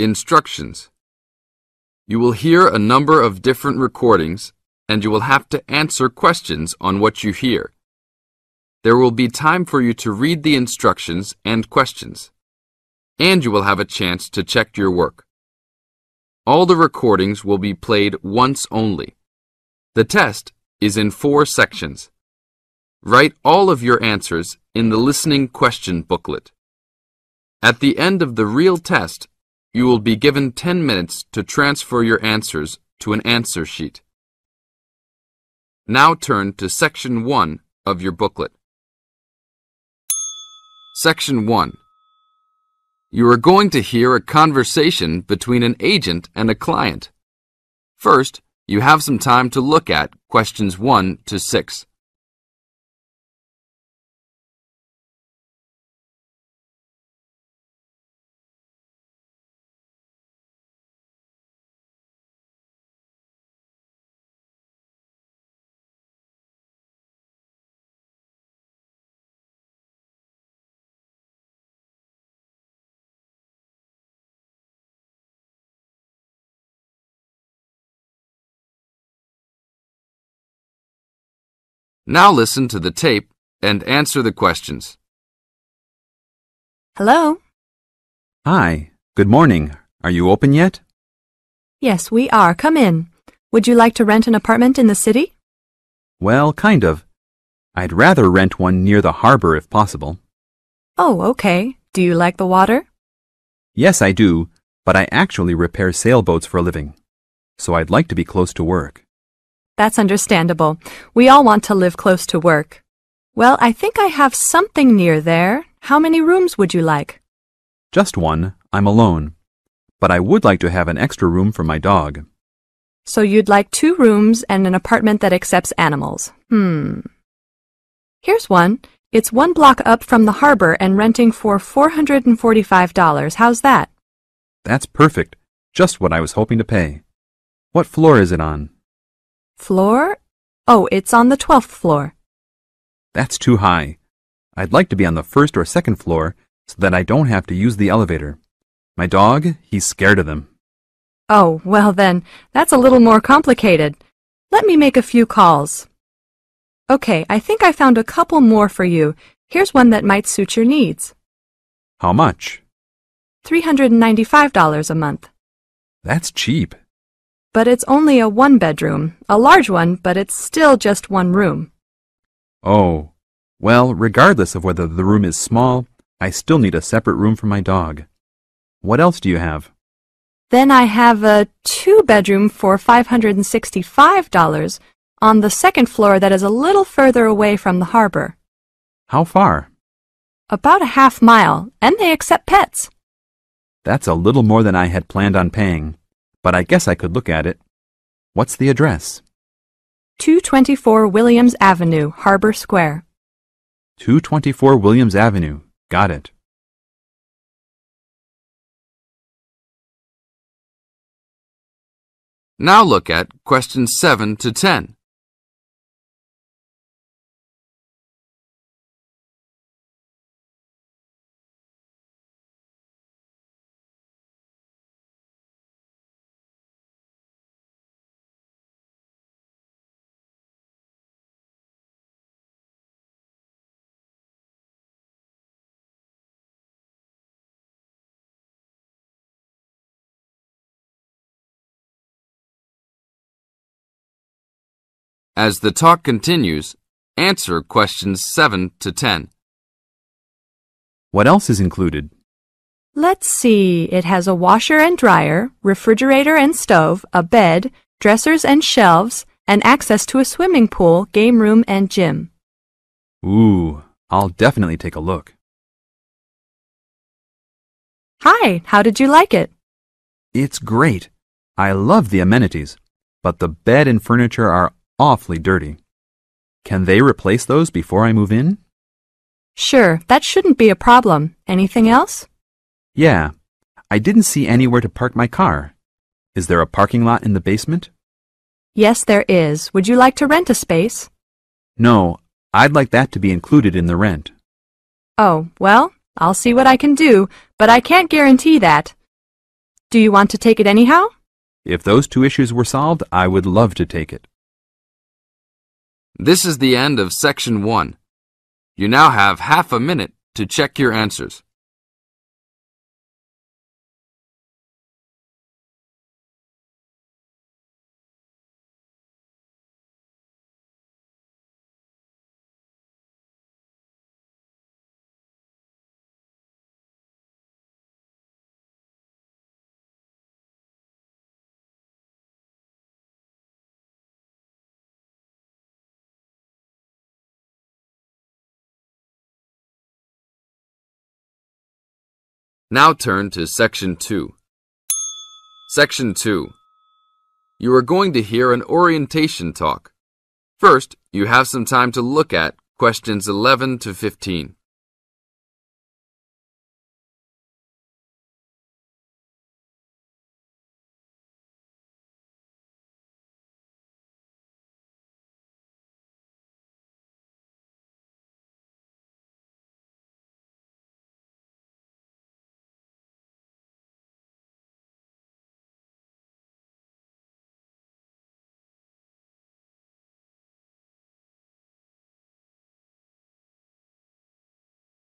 Instructions. You will hear a number of different recordings, and you will have to answer questions on what you hear. There will be time for you to read the instructions and questions, and you will have a chance to check your work. All the recordings will be played once only. The test is in 4 sections. Write all of your answers in the listening question booklet. At the end of the real test, you will be given 10 minutes to transfer your answers to an answer sheet. Now turn to Section 1 of your booklet. Section 1. You are going to hear a conversation between an agent and a client. First, you have some time to look at questions 1 to 6. Now listen to the tape and answer the questions. Hello? Hi, good morning. Are you open yet? Yes, we are. Come in. Would you like to rent an apartment in the city? Well, kind of. I'd rather rent one near the harbor if possible. Oh, okay. Do you like the water? Yes, I do, but I actually repair sailboats for a living, so I'd like to be close to work. That's understandable. We all want to live close to work. Well, I think I have something near there. How many rooms would you like? Just one. I'm alone. But I would like to have an extra room for my dog. So you'd like 2 rooms and an apartment that accepts animals. Here's one. It's 1 block up from the harbor and renting for $445. How's that? That's perfect. Just what I was hoping to pay. What floor is it on? Floor? Oh, it's on the 12th floor. That's too high. I'd like to be on the 1st or 2nd floor so that I don't have to use the elevator. My dog, he's scared of them. Oh, well then, that's a little more complicated. Let me make a few calls. Okay, I think I found a couple more for you. Here's one that might suit your needs. How much? $395 a month. That's cheap. But it's only a 1-bedroom, a large one, but it's still just 1 room. Oh, well, regardless of whether the room is small, I still need a separate room for my dog. What else do you have? Then I have a 2-bedroom for $565 on the 2nd floor that is a little further away from the harbor. How far? About a half mile, and they accept pets. That's a little more than I had planned on paying, but I guess I could look at it. What's the address? 224 Williams Avenue, Harbor Square. 224 Williams Avenue. Got it. Now look at questions 7 to 10. As the talk continues, answer questions 7 to 10. What else is included? Let's see, it has a washer and dryer, refrigerator and stove, a bed, dressers and shelves, and access to a swimming pool, game room, and gym. Ooh, I'll definitely take a look. Hi, how did you like it? It's great. I love the amenities, but the bed and furniture are awfully dirty. Can they replace those before I move in? Sure, that shouldn't be a problem. Anything else? Yeah, I didn't see anywhere to park my car. Is there a parking lot in the basement? Yes, there is. Would you like to rent a space? No, I'd like that to be included in the rent. Oh, well, I'll see what I can do, but I can't guarantee that. Do you want to take it anyhow? If those two issues were solved, I would love to take it. This is the end of Section 1. You now have half a minute to check your answers. Now turn to Section 2. Section 2. You are going to hear an orientation talk. First, you have some time to look at questions 11 to 15.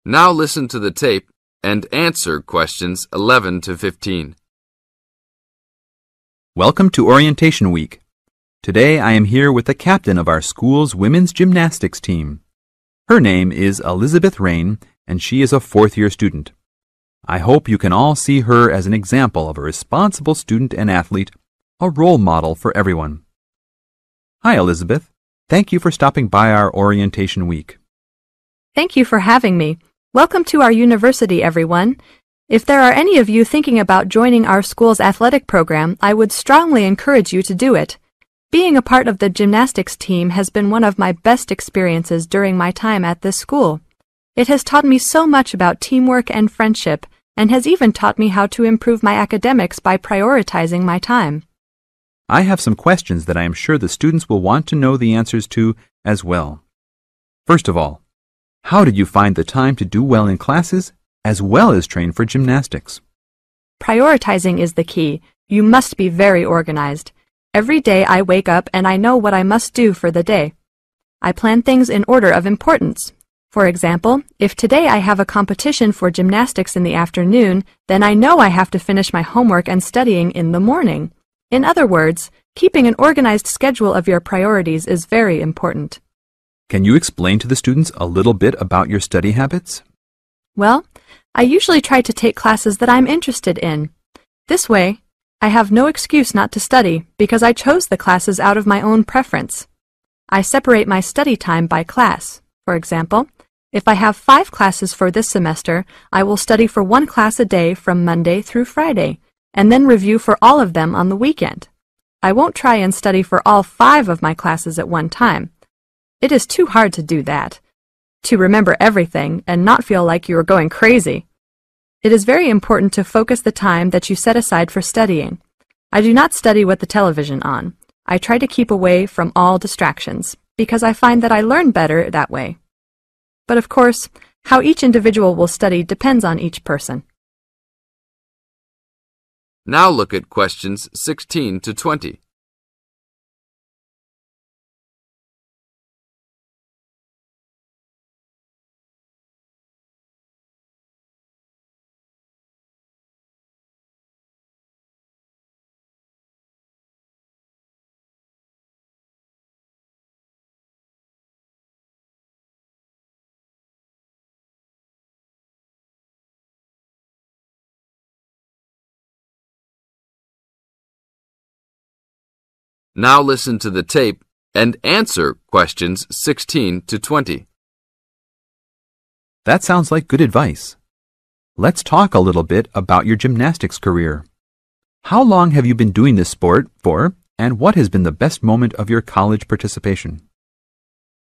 Now listen to the tape and answer questions 11 to 15. Welcome to Orientation Week. Today I am here with the captain of our school's women's gymnastics team. Her name is Elizabeth Rain, and she is a fourth-year student. I hope you can all see her as an example of a responsible student and athlete, a role model for everyone. Hi, Elizabeth. Thank you for stopping by our Orientation Week. Thank you for having me. Welcome to our university, everyone. If there are any of you thinking about joining our school's athletic program, I would strongly encourage you to do it. Being a part of the gymnastics team has been one of my best experiences during my time at this school. It has taught me so much about teamwork and friendship, and has even taught me how to improve my academics by prioritizing my time. I have some questions that I am sure the students will want to know the answers to as well. First of all, how did you find the time to do well in classes as well as train for gymnastics? Prioritizing is the key. You must be very organized. Every day I wake up and I know what I must do for the day. I plan things in order of importance. For example, if today I have a competition for gymnastics in the afternoon, then I know I have to finish my homework and studying in the morning. In other words, keeping an organized schedule of your priorities is very important. Can you explain to the students a little bit about your study habits? Well, I usually try to take classes that I'm interested in. This way, I have no excuse not to study because I chose the classes out of my own preference. I separate my study time by class. For example, if I have 5 classes for this semester, I will study for 1 class a day from Monday through Friday, and then review for all of them on the weekend. I won't try and study for all 5 of my classes at one time. It is too hard to do that, to remember everything and not feel like you are going crazy. It is very important to focus the time that you set aside for studying. I do not study with the television on. I try to keep away from all distractions, because I find that I learn better that way. But of course, how each individual will study depends on each person. Now look at questions 16 to 20. Now listen to the tape and answer questions 16 to 20. That sounds like good advice. Let's talk a little bit about your gymnastics career. How long have you been doing this sport for, and what has been the best moment of your college participation?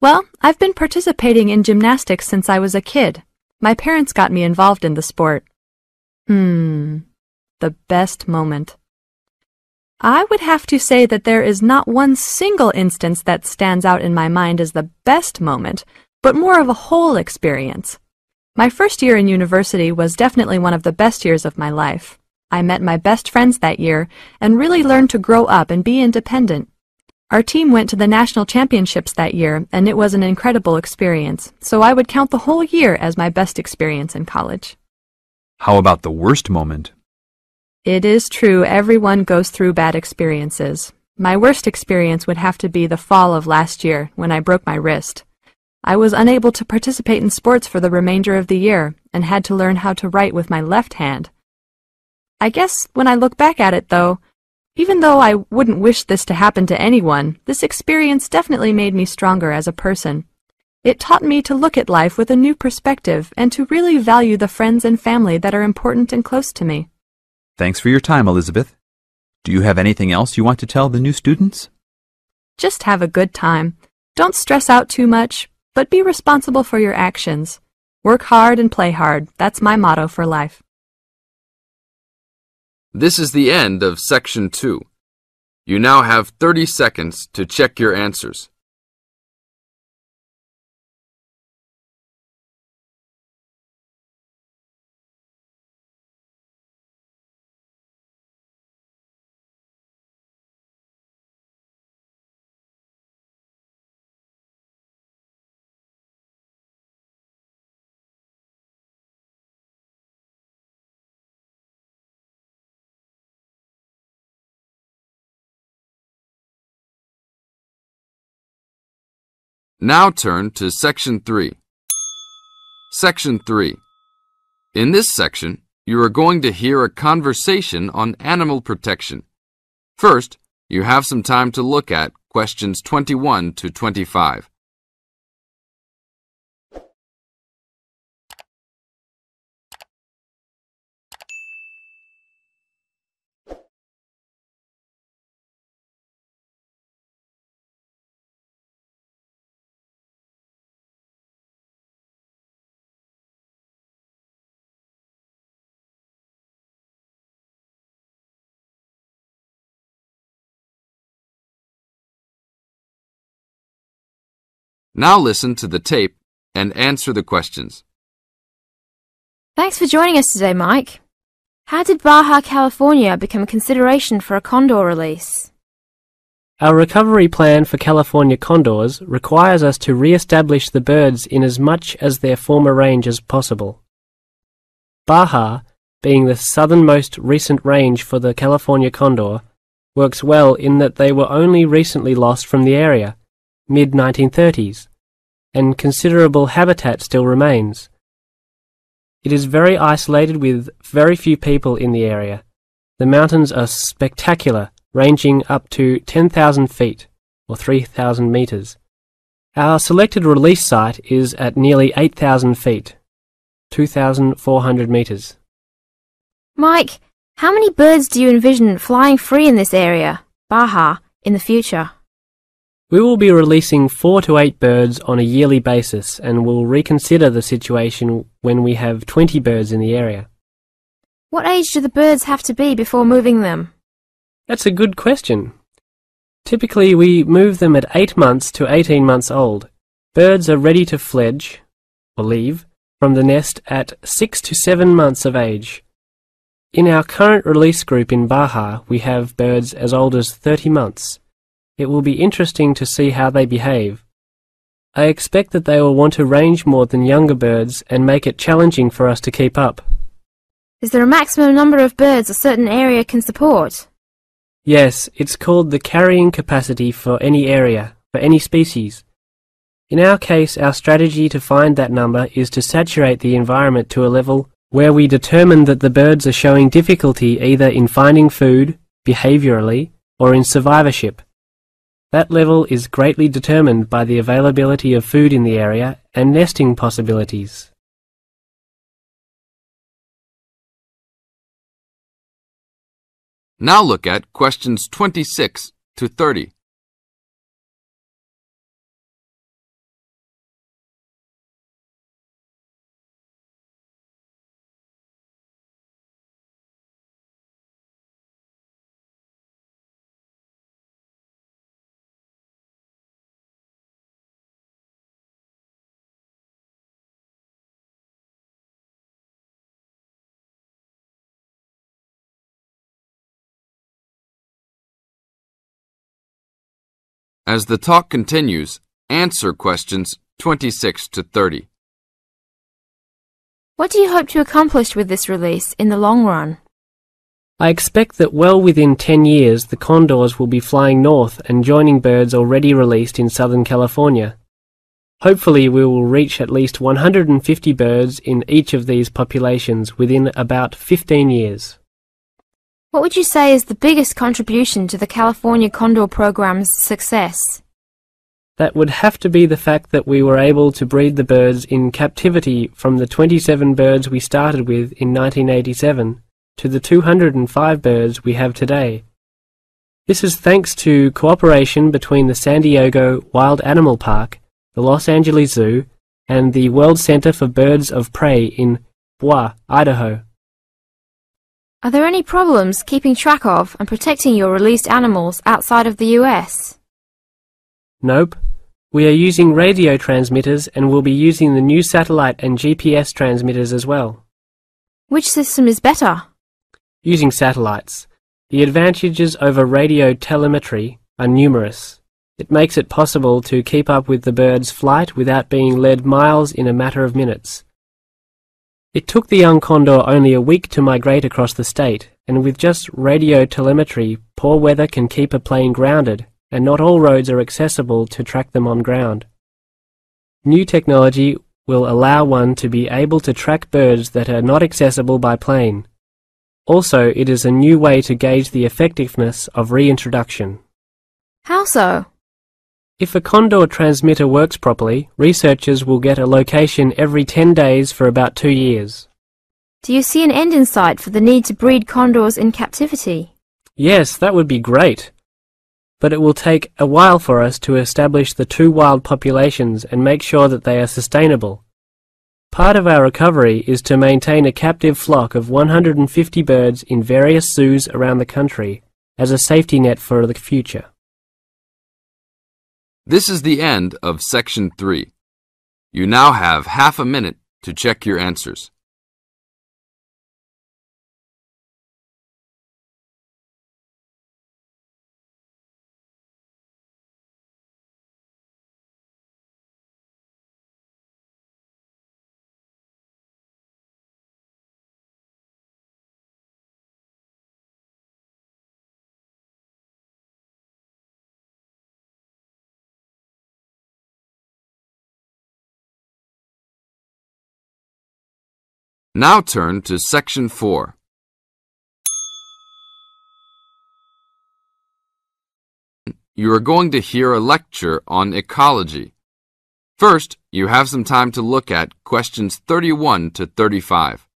Well, I've been participating in gymnastics since I was a kid. My parents got me involved in the sport. The best moment. I would have to say that there is not one single instance that stands out in my mind as the best moment, but more of a whole experience. My first year in university was definitely one of the best years of my life. I met my best friends that year and really learned to grow up and be independent. Our team went to the national championships that year, and it was an incredible experience, so I would count the whole year as my best experience in college. How about the worst moment? It is true everyone goes through bad experiences. My worst experience would have to be the fall of last year when I broke my wrist. I was unable to participate in sports for the remainder of the year and had to learn how to write with my left hand. I guess when I look back at it, though, even though I wouldn't wish this to happen to anyone, this experience definitely made me stronger as a person. It taught me to look at life with a new perspective and to really value the friends and family that are important and close to me. Thanks for your time, Elizabeth. Do you have anything else you want to tell the new students? Just have a good time. Don't stress out too much, but be responsible for your actions. Work hard and play hard. That's my motto for life. This is the end of Section 2. You now have 30 seconds to check your answers. Now turn to Section 3. Section 3. In this section, you are going to hear a conversation on animal protection. First, you have some time to look at questions 21 to 25. Now listen to the tape and answer the questions. Thanks for joining us today, Mike. How did Baja California become a consideration for a condor release? Our recovery plan for California condors requires us to re-establish the birds in as much as their former range as possible. Baja, being the southernmost recent range for the California condor, works well in that they were only recently lost from the area, mid-1930s, and considerable habitat still remains. It is very isolated with very few people in the area. The mountains are spectacular, ranging up to 10,000 feet, or 3,000 meters. Our selected release site is at nearly 8,000 feet, 2,400 meters. Mike, how many birds do you envision flying free in this area, Baja, in the future? We will be releasing 4 to 8 birds on a yearly basis and will reconsider the situation when we have 20 birds in the area. What age do the birds have to be before moving them? That's a good question. Typically, we move them at 8 months to 18 months old. Birds are ready to fledge, or leave, from the nest at 6 to 7 months of age. In our current release group in Baja, we have birds as old as 30 months. It will be interesting to see how they behave. I expect that they will want to range more than younger birds and make it challenging for us to keep up. Is there a maximum number of birds a certain area can support? Yes, it's called the carrying capacity for any area, for any species. In our case, our strategy to find that number is to saturate the environment to a level where we determine that the birds are showing difficulty either in finding food, behaviorally, or in survivorship. That level is greatly determined by the availability of food in the area and nesting possibilities. Now look at questions 26 to 30. As the talk continues, answer questions 26 to 30. What do you hope to accomplish with this release in the long run? I expect that well within 10 years the condors will be flying north and joining birds already released in Southern California. Hopefully we will reach at least 150 birds in each of these populations within about 15 years. What would you say is the biggest contribution to the California Condor program's success? That would have to be the fact that we were able to breed the birds in captivity from the 27 birds we started with in 1987 to the 205 birds we have today. This is thanks to cooperation between the San Diego Wild Animal Park, the Los Angeles Zoo, and the World Center for Birds of Prey in Boise, Idaho. Are there any problems keeping track of and protecting your released animals outside of the US? Nope. We are using radio transmitters and will be using the new satellite and GPS transmitters as well. Which system is better? Using satellites. The advantages over radio telemetry are numerous. It makes it possible to keep up with the bird's flight without being led miles in a matter of minutes. It took the young condor only a week to migrate across the state, and with just radio telemetry, poor weather can keep a plane grounded, and not all roads are accessible to track them on ground. New technology will allow one to be able to track birds that are not accessible by plane. Also, it is a new way to gauge the effectiveness of reintroduction. How so? If a condor transmitter works properly, researchers will get a location every 10 days for about 2 years. Do you see an end in sight for the need to breed condors in captivity? Yes, that would be great. But it will take a while for us to establish the two wild populations and make sure that they are sustainable. Part of our recovery is to maintain a captive flock of 150 birds in various zoos around the country as a safety net for the future. This is the end of Section 3. You now have half a minute to check your answers. Now turn to Section 4. You are going to hear a lecture on ecology. First, you have some time to look at questions 31 to 35.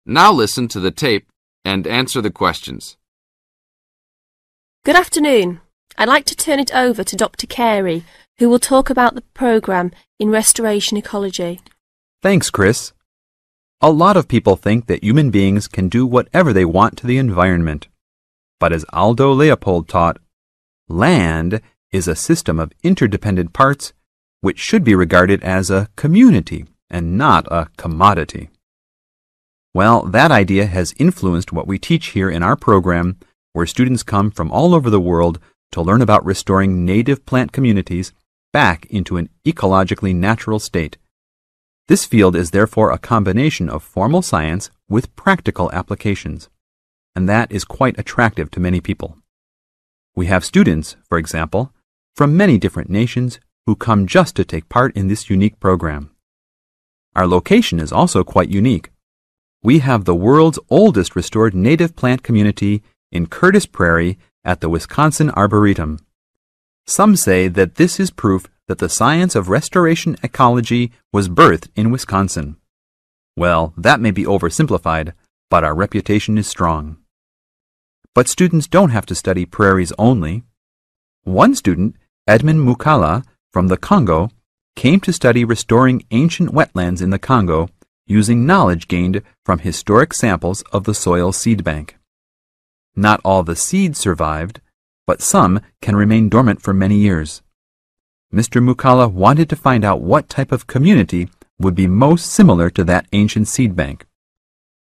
Now listen to the tape and answer the questions. Good afternoon. I'd like to turn it over to Dr. Carey, who will talk about the program in restoration ecology. Thanks, Chris. A lot of people think that human beings can do whatever they want to the environment. But as Aldo Leopold taught, land is a system of interdependent parts which should be regarded as a community and not a commodity. Well, that idea has influenced what we teach here in our program, where students come from all over the world to learn about restoring native plant communities back into an ecologically natural state. This field is therefore a combination of formal science with practical applications, and that is quite attractive to many people. We have students, for example, from many different nations who come just to take part in this unique program. Our location is also quite unique. We have the world's oldest restored native plant community in Curtis Prairie at the Wisconsin Arboretum. Some say that this is proof that the science of restoration ecology was birthed in Wisconsin. Well, that may be oversimplified, but our reputation is strong. But students don't have to study prairies only. One student Edmund Mukala from the Congo came to study restoring ancient wetlands in the Congo using knowledge gained from historic samples of the soil seed bank. Not all the seeds survived, but some can remain dormant for many years. Mr. Mukala wanted to find out what type of community would be most similar to that ancient seed bank.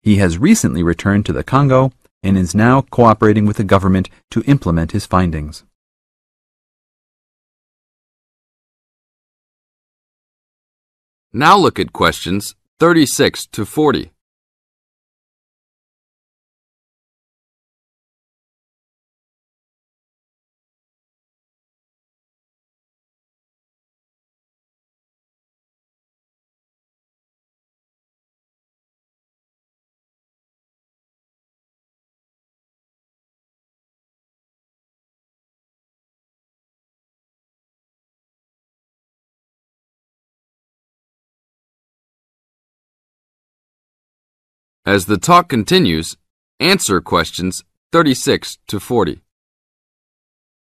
He has recently returned to the Congo and is now cooperating with the government to implement his findings. Now look at questions 36 to 40. As the talk continues, answer questions 36 to 40.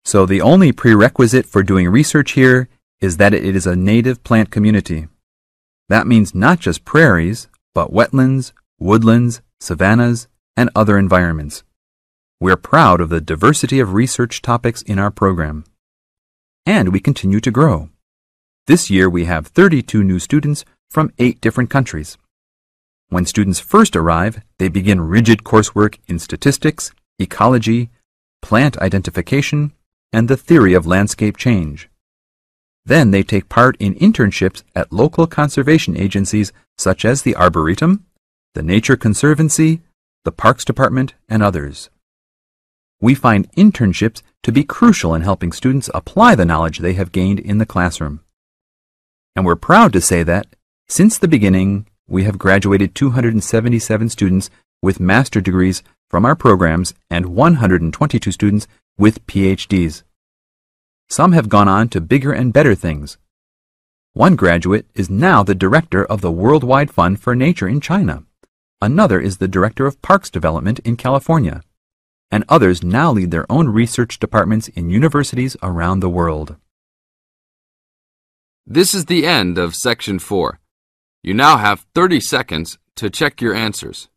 So the only prerequisite for doing research here is that it is a native plant community. That means not just prairies, but wetlands, woodlands, savannas, and other environments. We're proud of the diversity of research topics in our program. And we continue to grow. This year we have 32 new students from 8 different countries. When students first arrive, they begin rigid coursework in statistics, ecology, plant identification, and the theory of landscape change. Then they take part in internships at local conservation agencies such as the Arboretum, the Nature Conservancy, the Parks Department, and others. We find internships to be crucial in helping students apply the knowledge they have gained in the classroom. And we're proud to say that, since the beginning, we have graduated 277 students with master degrees from our programs and 122 students with PhDs. Some have gone on to bigger and better things. One graduate is now the director of the Worldwide Fund for Nature in China. Another is the director of Parks Development in California. And others now lead their own research departments in universities around the world. This is the end of Section 4. You now have 30 seconds to check your answers.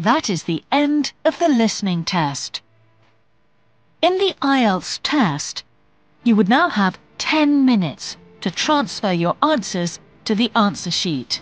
That is the end of the listening test. In the IELTS test, you would now have 10 minutes to transfer your answers to the answer sheet.